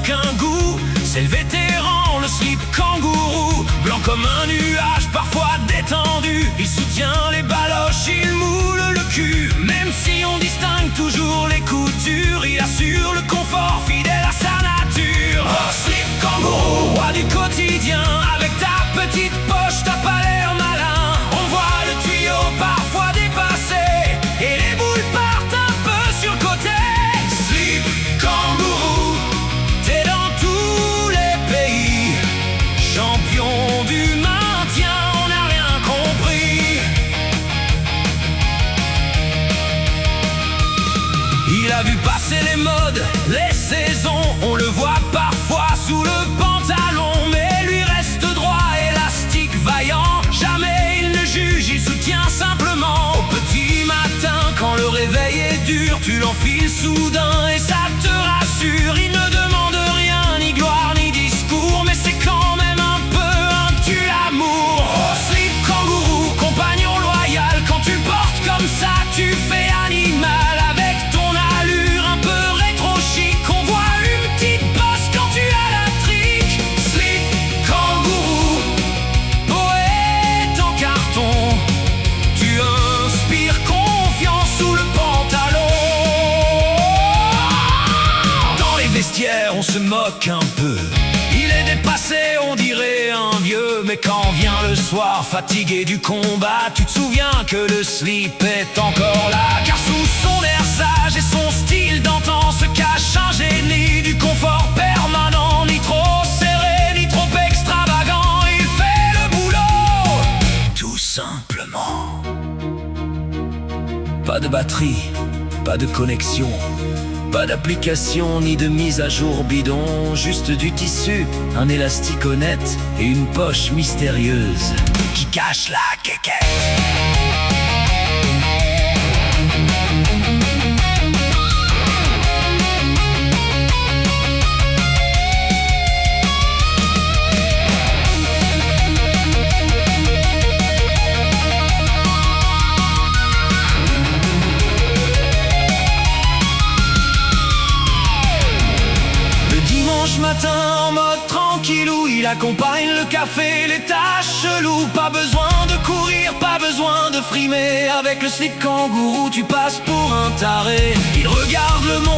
aucun goût. C'est le vétéran, le slip kangourou, blanc comme un nuage, parfois détendu. Il soutient les baloches, il moule le cul. Même si on distingue toujours les coutures, il assure le confort, fidèle à sa nature. Oh, slip kangourou, roi du quotidien. Avec ta petite poche, t'as pas l'air malin. On voit le tuyau parfois dépassé et les boules partent un peu sur le côté. Slip kangourou, t'es dans tous les pays, champion du maintien, on n'a rien compris. Il a vu passer les modes, les saisons, on le voit parfois sous le pantalon, mais lui reste droit, élastique, vaillant. Jamais il ne juge, il soutient simplement. Au petit matin, quand le réveil est dur, tu l'enfiles soudain et ça te rassure. Il ne demande rien, ni gloire, ni discours, mais c'est quand même un peu un tue-l'amour. Oh, slip kangourou, compagnon loyal, quand tu portes comme ça, tu fais animal. Avec ton allure un peu rétro-chic, on voit une petite bosse quand tu as la trique. Slip kangourou, poète en carton, tu inspires confiance sous le pantalon. Dans les vestiaires, on se moque un peu. Il est dépassé, on dirait un vieux. Mais quand vient le soir, fatigué du combat, tu te souviens que le slip est encore là. Car sous son air sage et son style d'antan se cache un génie du confort permanent. Ni trop serré, ni trop extravagant, il fait le boulot tout simplement. Pas de batterie, pas de connexion, pas d'application ni de mise à jour bidon. Juste du tissu, un élastique honnête et une poche mystérieuse qui cache la quéquette. Matin en mode tranquillou, il accompagne le café, les tâches cheloues. Pas besoin de courir, pas besoin de frimer. Avec le slip kangourou, tu passes pour un taré. Il regarde le monde